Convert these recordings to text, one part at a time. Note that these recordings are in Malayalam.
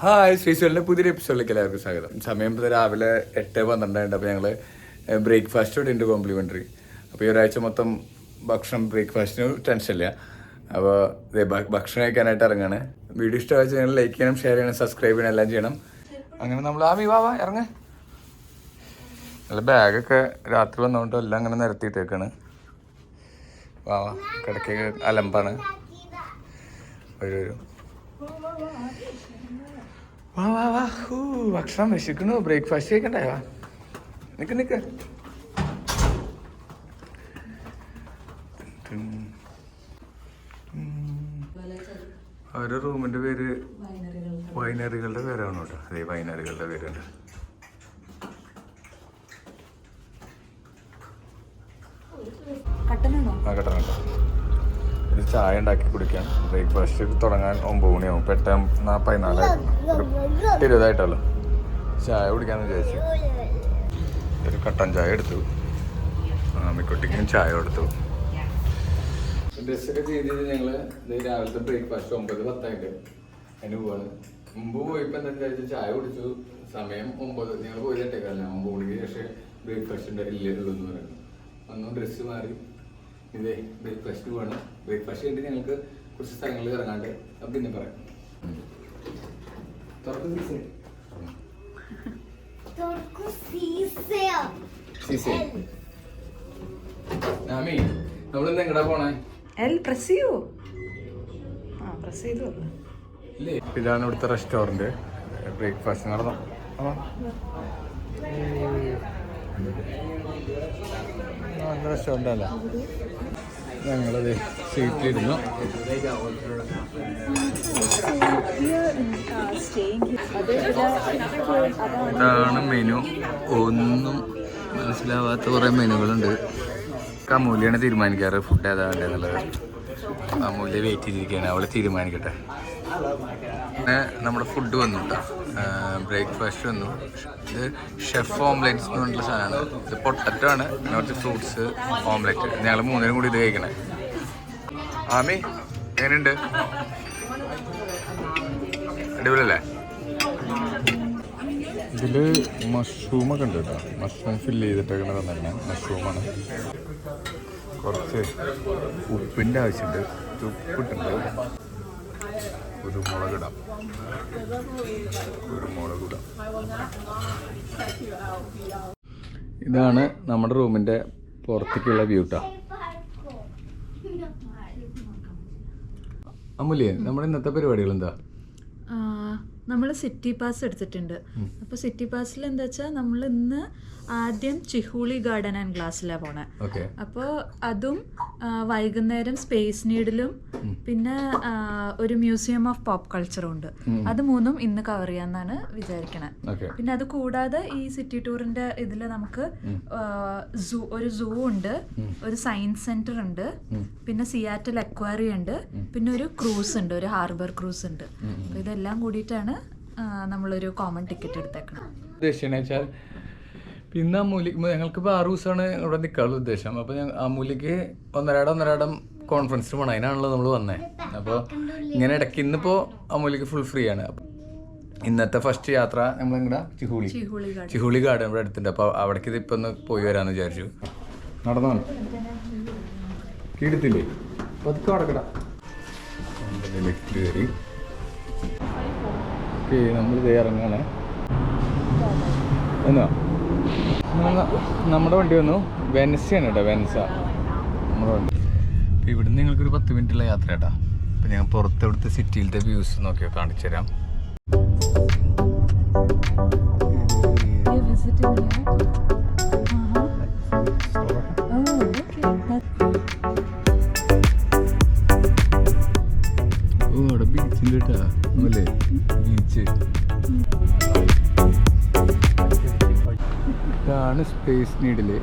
ഹായ് ശ്രീശോലിൻ്റെ പുതിയൊരു എപ്പിസോഡിലേക്ക് എല്ലാവർക്കും സ്വാഗതം. സമയം ഇപ്പോൾ രാവിലെ 8:12 അപ്പോൾ ഞങ്ങൾ ബ്രേക്ക്ഫാസ്റ്റ് ഇവിടെ ഉണ്ട് കോംപ്ലിമെൻ്ററി. അപ്പോൾ ഈ ഒരാഴ്ച മൊത്തം ഭക്ഷണം ബ്രേക്ക്ഫാസ്റ്റിന് ടെൻഷനില്ല. അപ്പോൾ ഭക്ഷണം കഴിക്കാനായിട്ട് ഇറങ്ങാണ്. വീഡിയോ ഇഷ്ടമായി നിങ്ങൾ ലൈക്ക് ചെയ്യണം, ഷെയർ ചെയ്യണം, സബ്സ്ക്രൈബ് ചെയ്യണം, എല്ലാം ചെയ്യണം. അങ്ങനെ നമ്മൾ വാ ഇറങ്ങ. നല്ല ബാഗൊക്കെ രാത്രി വന്നുകൊണ്ട് എല്ലാം അങ്ങനെ നിരത്തിയിട്ടേക്കാണ്. വാ കിടക്കൊക്കെ അലമ്പാണ്. വരും വാ ഭക്ഷണം വിശക്കണു, ബ്രേക്ക്ഫാസ്റ്റ് കഴിക്കണ്ടേ? വാ നിക്ക് അവരുടെ റൂമിന്റെ പേര് വൈനറികളുടെ പേരാണ് കേട്ടോ. അതെ, വൈനറികളുടെ പേരുണ്ട്. കട്ടനുണ്ടോ? ഒരു ചായ ഉണ്ടാക്കി കുടിക്കാം. ബ്രേക്ക്ഫാസ്റ്റ് തുടങ്ങാൻ 9 മണിയാവും. 8:14 20 ചായ കുടിക്കാന്ന് വിചാരിച്ചു. ഒരു കട്ടൻ ചായ എടുത്തു. അമ്മിക്കുട്ടിക്കും ചായ കൊടുത്തു. ഡ്രസ്സൊക്കെ ചെയ്ത് ഞങ്ങൾ രാവിലത്തെ ബ്രേക്ക്ഫാസ്റ്റ് 9:10 അതിന് പോവാണ്. മുമ്പ് പോയപ്പോൾ എന്താ വിചാരിച്ചു, ചായ കുടിച്ചു. സമയം 9 ഞങ്ങൾ പോയി 8:15 9 മണിക്ക് ശേഷം ബ്രേക്ക്ഫാസ്റ്റ് ഇല്ലുള്ളൂ എന്ന് പറയുന്നു. വന്നു ഡ്രസ്സ് മാറി ഇതേ ബ്രേക്ക്ഫാസ്റ്റ് വേണം. ബ്രേക്ക്ഫാസ്റ്റ് കഴിഞ്ഞിട്ട് ഞങ്ങൾക്ക് കുറച്ച് സ്ഥലങ്ങളിൽ ഇറങ്ങാണ്ട്. അപ്പം പിന്നെ പറയാം. നമ്മളിന്ന് എങ്ങടാ പോണേ? ഇതാണ് ഇവിടുത്തെ റെസ്റ്റോറൻറ്റ്. ബ്രേക്ക്ഫാസ്റ്റ് നടന്നോ? നല്ല റെസ്റ്റോറൻ്റ് അല്ല. ഞങ്ങളത് സീറ്റിലിരുന്നു. ഇതാണ് മെനു. ഒന്നും മനസ്സിലാവാത്ത കുറേ മെനുകളുണ്ട്. അമൂല്യാണ് തീരുമാനിക്കാറ് ഫുഡ് ഏതാ വേണ്ടതെന്നുള്ളത്. അമൂല്യ വെയിറ്റ് ചെയ്തിരിക്കുകയാണ്, അവള് തീരുമാനിക്കട്ടെ. പിന്നെ നമ്മുടെ ഫുഡ് വന്നു കേട്ടോ. ബ്രേക്ക്ഫാസ്റ്റ് വന്നു. ഇത് ഷെഫ് ഓംലെറ്റ്സ് എന്ന് പറഞ്ഞിട്ടുള്ള സാധനമാണ്. ഇത് പൊട്ടറ്റോ ആണ്, പിന്നെ കുറച്ച് ഫ്രൂട്ട്സ്, ഓംലെറ്റ്. ഞങ്ങൾ 3 കൂടി ഇത് കഴിക്കണേ. ആമി എങ്ങനെയുണ്ട്? അടിപൊളിയല്ലേ? ഇതിൽ മഷ്റൂമൊക്കെ ഉണ്ട് കേട്ടോ. മഷ്റൂം ഫില്ല് ചെയ്തിട്ടൊക്കെ തന്നെ മഷ്റൂമാണ്. കുറച്ച് ഉപ്പിൻ്റെ ആവശ്യമുണ്ട്. ഉപ്പിട്ടുണ്ട്. കുരുമുളക് ഇടാം. ഇതാണ് നമ്മുടെ റൂമിൻ്റെ പുറത്തേക്കുള്ള വ്യൂ ട്ടോ. അമൂല്യ, നമ്മുടെ ഇന്നത്തെ പരിപാടികൾ എന്താ? നമ്മൾ സിറ്റി പാസ് എടുത്തിട്ടുണ്ട്. അപ്പോൾ സിറ്റി പാസിൽ എന്താ വെച്ചാൽ നമ്മൾ ഇന്ന് ആദ്യം ചിഹൂളി ഗാർഡൻ ആൻഡ് ഗ്ലാസ്സിലാണ് പോണേ. അപ്പോൾ അതും വൈകുന്നേരം സ്പേസ് നീഡിലും പിന്നെ ഒരു മ്യൂസിയം ഓഫ് പോപ്പ് കൾച്ചറും ഉണ്ട്. അത് 3ഉം ഇന്ന് കവർ ചെയ്യാന്നാണ് വിചാരിക്കണേ. പിന്നെ അത് കൂടാതെ ഈ സിറ്റി ടൂറിന്റെ ഇതിൽ നമുക്ക് ഒരു സൂ ഉണ്ട്, ഒരു സയൻസ് സെന്റർ ഉണ്ട്, പിന്നെ സിയാറ്റൽ അക്വാറിയം ഉണ്ട്, പിന്നെ ഒരു ക്രൂസ് ഉണ്ട്, ഒരു ഹാർബർ ക്രൂസ് ഉണ്ട്. അപ്പോൾ ഇതെല്ലാം കൂടിയിട്ടാണ് നമ്മളൊരു കോമൺ ടിക്കറ്റ് എടുത്തേക്കണം. ഉദ്ദേശിച്ചാൽ പിന്നെ അമൂലിക്ക് ഞങ്ങൾക്കിപ്പോൾ 6 ദിവസമാണ് ഇവിടെ നിൽക്കാനുള്ള ഉദ്ദേശം. അപ്പോൾ അമൂലിക്ക് ഒന്നരാടം കോൺഫറൻസിന് പോകണം. അതിനാണല്ലോ നമ്മൾ വന്നത്. അപ്പോൾ ഇങ്ങനെ ഇടയ്ക്ക് ഇന്നിപ്പോൾ അമൂലിക്ക് ഫുൾ ഫ്രീ ആണ്. ഇന്നത്തെ ഫസ്റ്റ് യാത്ര നമ്മൾ ഇങ്ങടെ ചിഹൂളി ഗാർഡൻ ഇവിടെ അടുത്തുണ്ട്. അപ്പോൾ അവിടേക്ക് ഇതിപ്പോൾ ഒന്ന് പോയി വരാമെന്ന് വിചാരിച്ചു. നടന്നാണ് കീടത്തില്ലേ? പതുക്കെ അടക്കട ലിഫ്റ്റ് കയറി. ഓക്കെ, നമ്മളിത് ഇറങ്ങാണ്. എന്നാ നമ്മുടെ വണ്ടി വന്നു. വെനസയാണ് കേട്ടോ, വെനസ നമ്മുടെ വണ്ടി. അപ്പോൾ ഇവിടുന്ന് ഞങ്ങൾക്കൊരു 10 മിനിറ്റുള്ള യാത്ര കേട്ടോ. അപ്പോൾ ഞങ്ങൾ പുറത്ത് ഇവിടുത്തെ സിറ്റിയിലത്തെ വ്യൂസ് നോക്കിയോ കാണിച്ചു തരാം. ഓ, അവിടെ ബീച്ചിൻ്റെ കേട്ടാ അല്ലേ? ബീച്ച് ഇതാണ് സ്പേസ് നീഡില്.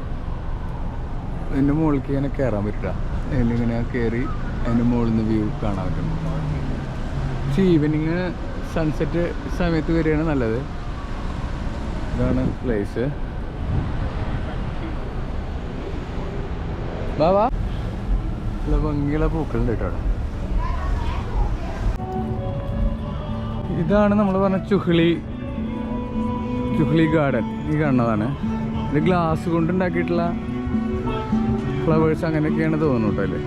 അതിൻ്റെ മുകളിലേക്ക് ഇങ്ങനെ കയറാൻ പറ്റില്ല. അതിലിങ്ങനെ കയറി അതിൻ്റെ മുകളിൽ നിന്ന് വ്യൂ കാണാൻ പറ്റും. പക്ഷേ ഈവനിങ് സൺസെറ്റ് സമയത്ത് വരികയാണ് നല്ലത്. ഇതാണ് പ്ലേസ്. വാ ഭംഗിയുള്ള പൂക്കളുണ്ട് കേട്ടോ. ഇതാണ് നമ്മൾ പറഞ്ഞ ചുഹ്ലി ഗാർഡൻ. ഈ കാണുന്നതാണ്. ഇത് ഗ്ലാസ് കൊണ്ട് ഉണ്ടാക്കിയിട്ടുള്ള ഫ്ലവേഴ്സ് അങ്ങനെയൊക്കെയാണ് തോന്നുന്നു കേട്ടോ അല്ലേ.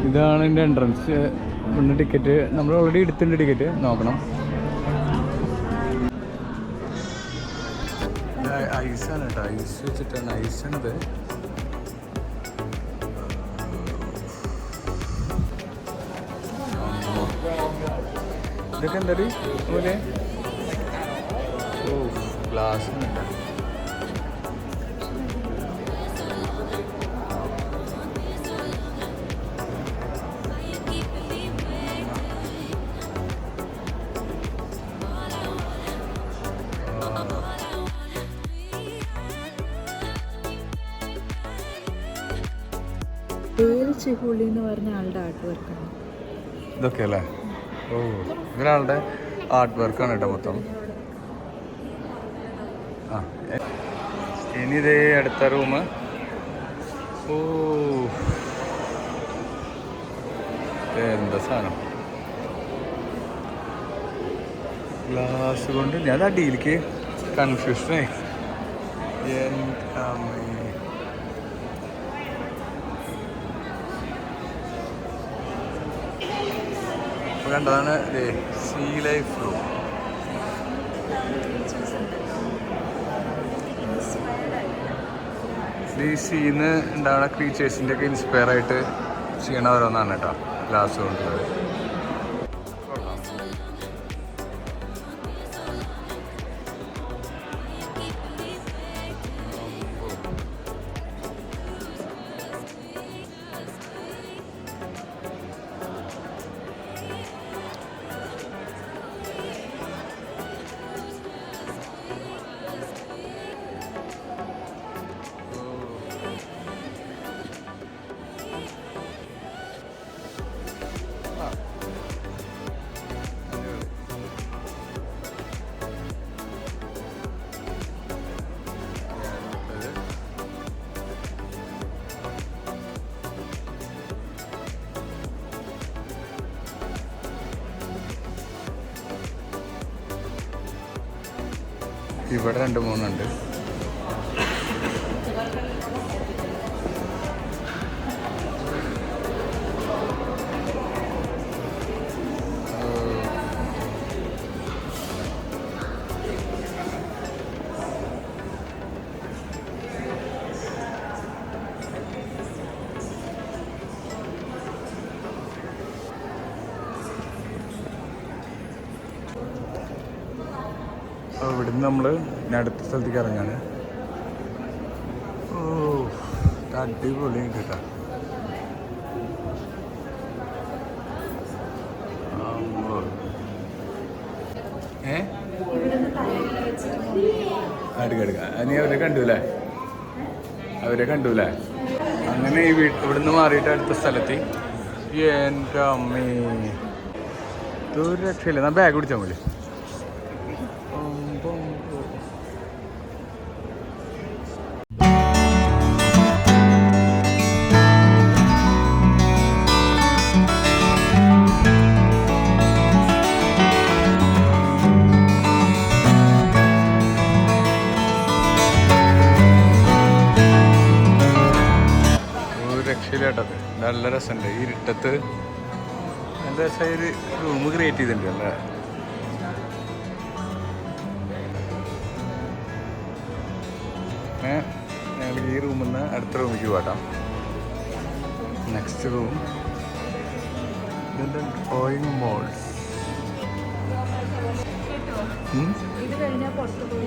ഇതാണ് എൻ്റെ എൻട്രൻസ്. ഒന്ന് ടിക്കറ്റ് നമ്മൾ ഓൾറെഡി എടുത്തിട്ടുണ്ട്. ടിക്കറ്റ് നോക്കണം. ഐസാണ് കേട്ടോ. ഐസ് വെച്ചിട്ടാണ്. ഐസാണിത്. ഇതൊക്കെ എന്താ പോലെ? ഓ ഗ്ലാസ് ഉണ്ട്. ചിഹുളി എന്ന് പറഞ്ഞ ആളുടെ ആർട്ട് വർക്കാണ് ഇതൊക്കെ അല്ലേ. ഓ ഇതൊരാളുടെ ആർട്ട് വർക്കാണ് കേട്ടോ മൊത്തം. ആ ഇനി ഇതേ അടുത്ത റൂം. ഓ എന്താ സാധനം. ഗ്ലാസ് കൊണ്ട് ഞാൻ അടിയിലേക്ക് കൺഫ്യൂഷനായി. കണ്ടതാണ് സീ ലൈഫ് റൂം. ഈ സീന്ന് ഉണ്ടാവുന്ന ക്രീച്ചേഴ്സിൻ്റെ ഒക്കെ ഇൻസ്പയർ ആയിട്ട് ചെയ്യണ ഓരോന്നാണ് കേട്ടോ ഗ്ലാസ് കൊണ്ടുള്ളത്. ഇവിടെ 2-3 ഉണ്ട്. ഇവിടുന്ന് നമ്മൾ അടുത്ത സ്ഥലത്തേക്ക് ഇറങ്ങാണ്. ഓ അടിപൊളി കേട്ടോ. അടുക്കെടുക്ക നീ അവരെ കണ്ടൂലേ? അങ്ങനെ ഈ ഇവിടുന്ന് മാറിയിട്ട് അടുത്ത സ്ഥലത്ത്. എൻ്റെ അമ്മേ ഇതൊരു രക്ഷയില്ല. ഞാൻ ബാഗ് പിടിച്ചാൽ മതി. രക്ഷയിലാട്ടത് നല്ല രസമുണ്ട്. ഈ ഇരുട്ടത്ത് നല്ല രസമായി ഒരു റൂം ക്രിയേറ്റ് ചെയ്തിട്ടുണ്ട് അല്ലേ. ഞങ്ങൾക്ക് ഈ റൂമിൽ നിന്ന് അടുത്ത റൂമിലേക്ക് പോകാം. നെക്സ്റ്റ് റൂം ഇതിൻ്റെ ഡ്രോയിങ് മോൾസ്. ഇത് കഴിഞ്ഞാൽ പുറത്ത് പോയി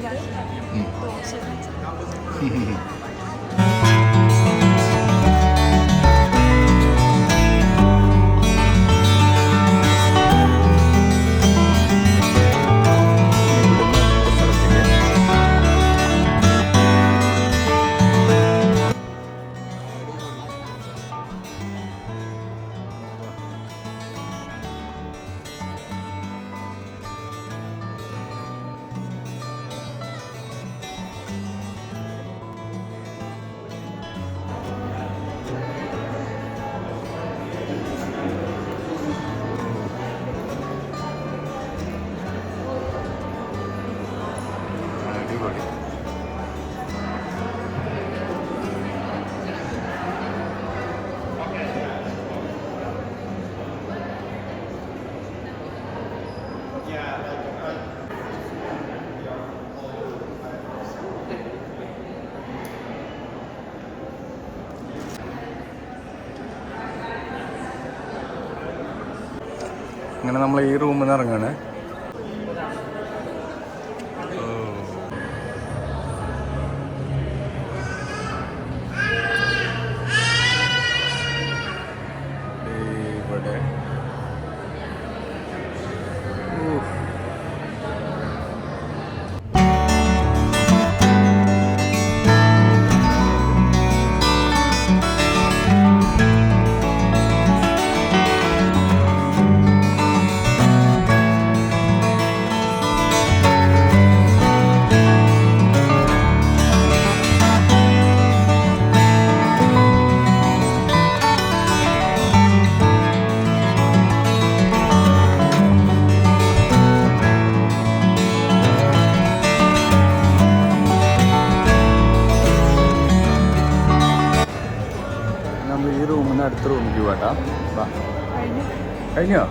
അങ്ങനെ നമ്മൾ ഈ റൂമിൽ നിന്ന് ഇറങ്ങാണ്. ഇവിടെ അടുത്ത റൂമിലേക്ക് പോട്ടാ. കഴിഞ്ഞോ?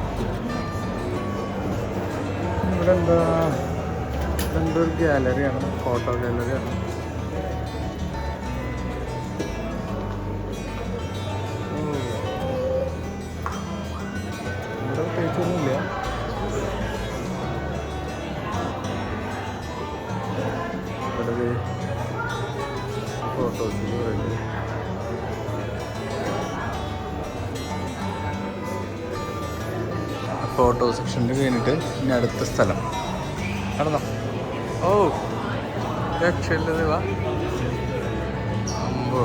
ഇവിടെ എന്താ ഒരു ഗാലറിയാണ്, ഫോട്ടോ ഗാലറിയാണ്. ഇവിടെ പ്രത്യേകിച്ചൊന്നുമില്ല. ഇവിടെ ഫോട്ടോസ് പറയുന്നത്. ഫോട്ടോ സെക്ഷനിൽ കഴിഞ്ഞിട്ട് ഇനി അടുത്ത സ്ഥലം നടന്നോ. ഓ രക്ഷയില്ലത് വാ. അമ്പോ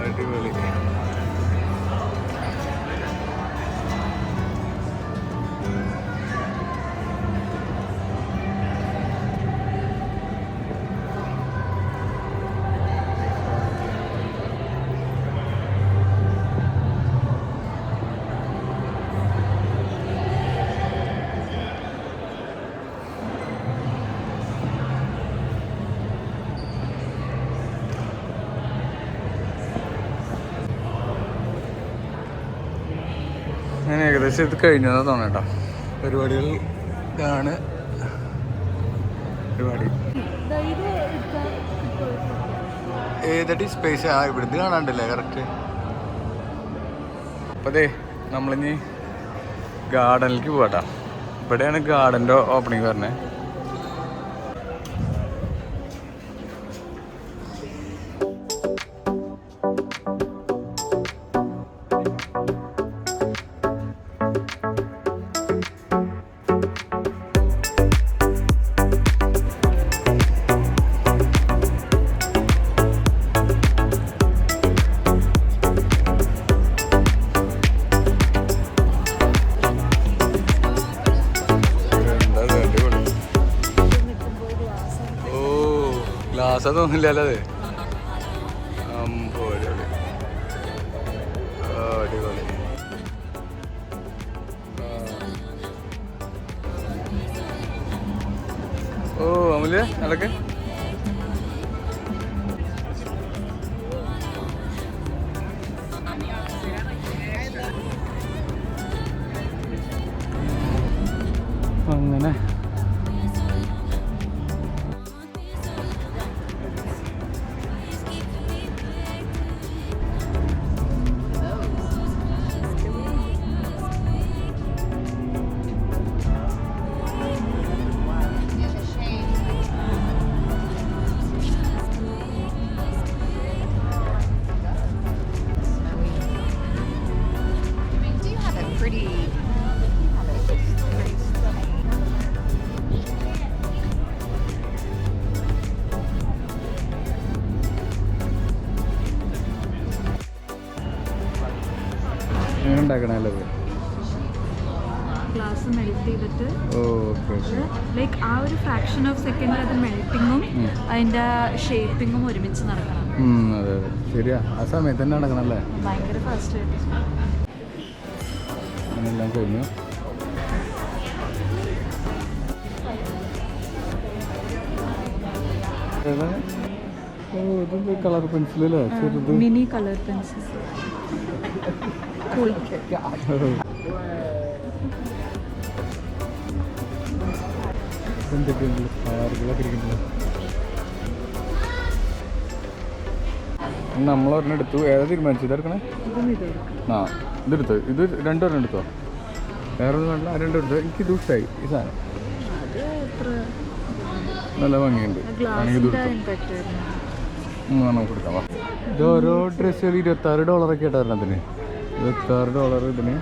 അടിപൊളി. ഞാൻ ഏകദേശം ഇത് കഴിഞ്ഞതാ തോന്നട്ടോ. പരിപാടികൾ ഇതാണ് പരിപാടി. ഏതടി സ്പേസ് ആ ഇവിടുന്ന് കാണാണ്ടല്ലേ കറക്റ്റ്. അപ്പോൾ അതെ നമ്മളിനി ഗാർഡനിലേക്ക് പോകട്ടോ. ഇവിടെയാണ് ഗാർഡൻ്റെ ഓപ്പണിങ് പറഞ്ഞത്. ഗ്ലാസ് തോന്നില്ലല്ലോ അത്. അടിപൊളി അടിപൊളി. ഓ അമൂല്യ നടക്ക്. അങ്ങനെ ഉണ്ടാക്കണല്ലോ ഗ്ലാസ് മെൽറ്റ് ചെയ്തിട്ട്. ഓക്കെ. ലൈക്ക് ആ ഒരു ഫ്രാക്ഷൻ ഓഫ് സെക്കൻഡിൽ അത് മെൽറ്റിങ്ങും അതിൻ്റെ ഷേപ്പിങ്ങും ഒരുമിച്ച് നടക്കണം. അതെ അതെ ശരിയാ. ആ സമയത്ത് തന്നെ നടക്കണല്ലേ. ഭയങ്കര ഫാസ്റ്റ് ആയിട്ട് അങ്ങനെല്ലാം കഴിഞ്ഞു. ഓ ഇത് കളർ പെൻസിലല്ലേ ചെറുത്. Mini colour pencil. കൂൾ. എന്തൊക്കെയുണ്ട് കാറുകളൊക്കെ ഇരിക്കുന്നുണ്ട്. നമ്മളൊരെണ്ണം എടുത്തു. ഏതാ തീരുമാനിച്ചു? ഇതെടുക്കണേ? ആ ഇതെടുത്തു. ഇത് രണ്ടൊരെണ്ണം എടുത്തോ? വേറെ ഒന്നും വേണ്ട. രണ്ടും എടുത്തോ. എനിക്ക് ഇത് ഇഷ്ടമായി ഈ സാധനം. നല്ല ഭംഗിയുണ്ട്. ആണെങ്കിൽ ഇത് നമുക്ക് എടുക്കാം. ഇത് ഓരോ ഡ്രസ്സുകൾ $26 കേട്ടായിരുന്നതിന്. $26 ഇതിന്.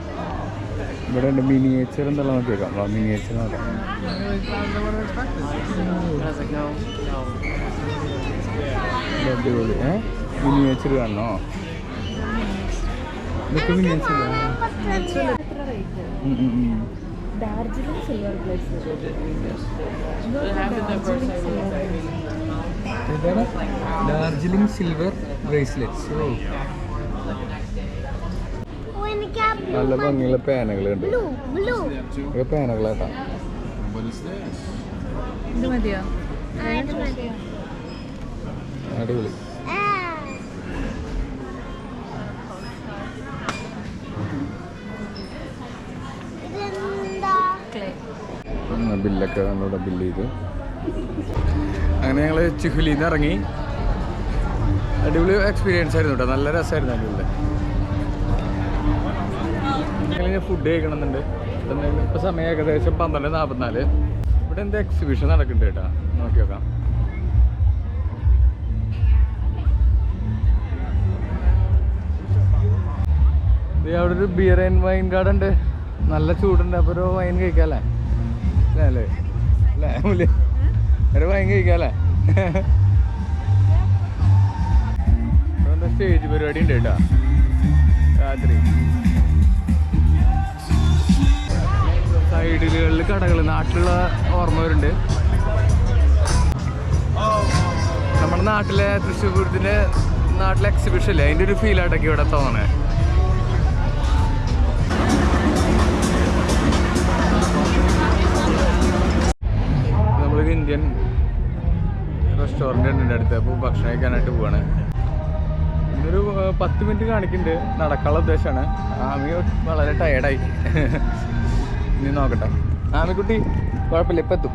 ഇവിടെ ഉണ്ട് മിനിയേച്ചർ എന്തെല്ലാം നോക്കി വെക്കാം. മിനിയേച്ചർ നോക്കാം. അടിപൊളി. മിനിയേച്ചർ കാണണോ? ഇതൊക്കെ miniature. Darjeeling silver Darjeeling silver bracelets. നല്ല ഭംഗിയുള്ള പേനകളുണ്ട്. ഇതൊക്കെ പേനകളാട്ടാ. അടിപൊളി. ബില്ലൊക്കെ നമ്മളിവിടെ ബില്ല് ചെയ്തു. അങ്ങനെ ഞങ്ങൾ ചിഹുലിയിൽ നിന്ന് ഇറങ്ങി. അടിപൊളി എക്സ്പീരിയൻസ് ആയിരുന്നു കേട്ടോ. നല്ല രസമായിരുന്നു അടിപൊളി. ഞങ്ങൾ ഫുഡ് കഴിക്കണമെന്നുണ്ട്. ഇപ്പോൾ സമയം ഏകദേശം 12:44. ഇവിടെ എന്താ എക്സിബിഷൻ നടക്കുന്നുണ്ട് കേട്ടോ. നോക്കി നോക്കാം. അവിടെ ഒരു ബിയർ ആൻഡ് വൈൻ ഗാർഡൻ ഉണ്ട്. നല്ല ചൂടുണ്ട്. അപ്പോൾ ഒരു വൈൻ കഴിക്കാല്ലേ? അല്ലേ അല്ലേ ഒരു വൈൻ കഴിക്കാല്ലേ? സ്റ്റേജ് പരിപാടി ഉണ്ട് കേട്ടോ രാത്രി. സൈഡുകളിൽ കടകൾ. നാട്ടിലുള്ള ഓർമ്മ വരുന്നുണ്ട്. നമ്മുടെ നാട്ടിലെ തൃശ്ശൂർ പൂരത്തിൻ്റെ നാട്ടിലെ എക്സിബിഷൻ അല്ലേ, അതിൻ്റെ ഒരു ഫീലായിട്ടൊക്കെ ഇവിടെ തോന്നണേ. നമ്മളൊരു ഇന്ത്യൻ റെസ്റ്റോറൻ്റ് ഉണ്ട് എൻ്റെ അടുത്ത്. അപ്പോൾ ഭക്ഷണം കഴിക്കാനായിട്ട് പോവാണ്. ഇന്നൊരു 10 മിനിറ്റ് കാണിക്കുന്നുണ്ട്. നടക്കാനുള്ള ഉദ്ദേശമാണ്. ആമി വളരെ ടയേർഡായി. ഇനി നോക്കട്ടെ. ആമിക്കുട്ടി കുഴപ്പമില്ല, ഇപ്പം എത്തും.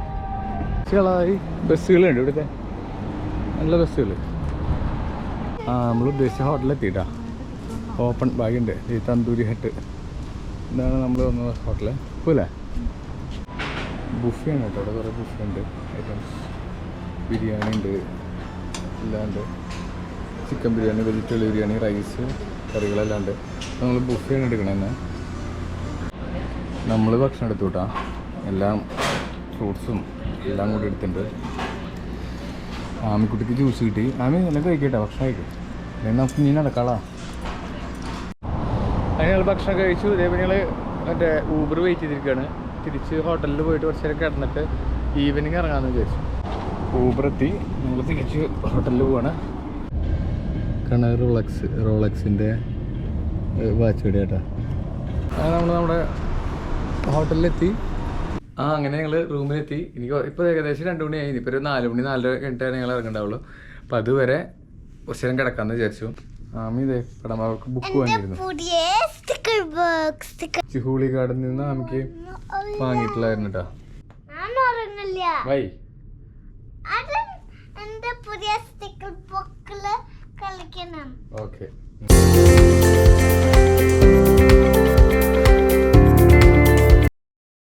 ചിലതായി ബസ്സുകളുണ്ട് ഇവിടുത്തെ. നല്ല ബസ്സുകൾ. നമ്മൾ ഉദ്ദേശിച്ച ഹോട്ടലെത്തിയിട്ടാ. ഓപ്പൺ ബാഗുണ്ട്. ഈ തന്തൂരി ഹട്ട് ഇതാണ് നമ്മൾ വന്ന ഹോട്ടല്. പോലെ ബുഫയാണ് കേട്ടോ. അവിടെ കുറേ ബുഫ ഉണ്ട്. ഐറ്റംസ് ബിരിയാണി ഉണ്ട്, എല്ലാം ഉണ്ട്. Chicken biryani, vegetable biryani, rice, കറികളെല്ലാം ഉണ്ട്. നമ്മൾ ബുഫയാണ് എടുക്കണമെന്ന്. നമ്മൾ ഭക്ഷണം എടുത്തു കൂട്ടാ. എല്ലാം ഫ്രൂട്ട്സും എല്ലാം കൂടി എടുത്തിട്ടുണ്ട്. ആമിക്കുട്ടിക്ക് ജ്യൂസ് കിട്ടി. ആമി എല്ലാം കഴിക്കട്ടെ, ഭക്ഷണം കഴിക്കും. അല്ലെങ്കിൽ നമുക്ക് ഇനി നടക്കാളാ. അതിന് ഞങ്ങൾ ഭക്ഷണം കഴിച്ചു. ഇതേപോലെ ഞങ്ങൾ മറ്റേ ഊബർ വെയിറ്റ് ചെയ്തിരിക്കുകയാണ്. തിരിച്ച് ഹോട്ടലിൽ പോയിട്ട് കുറച്ച് നേരം കിടന്നിട്ട് ഈവനിങ് ഇറങ്ങാമെന്ന് വിചാരിച്ചു. ഊബർ എത്തി. നമ്മൾ തിരിച്ച് ഹോട്ടലിൽ പോവാണ്. കണ റോളക്സിൻ്റെ വാച്ച് കടി കേട്ടോ. അങ്ങനെ നമ്മൾ നമ്മുടെ ഹോട്ടലിലെത്തി. അങ്ങനെ ഞങ്ങൾ റൂമിലെത്തി. എനിക്ക് ഇപ്പോൾ ഏകദേശം 2 മണിയായി. ഇപ്പോൾ ഒരു 4 മണി 4:30 കഴിഞ്ഞിട്ടാണ് ഞങ്ങൾ ഇറങ്ങണ്ടാവുള്ളൂ. അപ്പോൾ അതുവരെ കുറച്ച് നേരം കിടക്കാമെന്ന് വിചാരിച്ചു. ആമിതേ അവർക്ക് ബുക്ക് വാങ്ങിയിരുന്നു. ചിഹുളി ഗാർഡിൽ നിന്ന് ആമിക്ക് വാങ്ങിയിട്ടുള്ളായിരുന്നു കേട്ടോ. വൈ ഓക്കെ.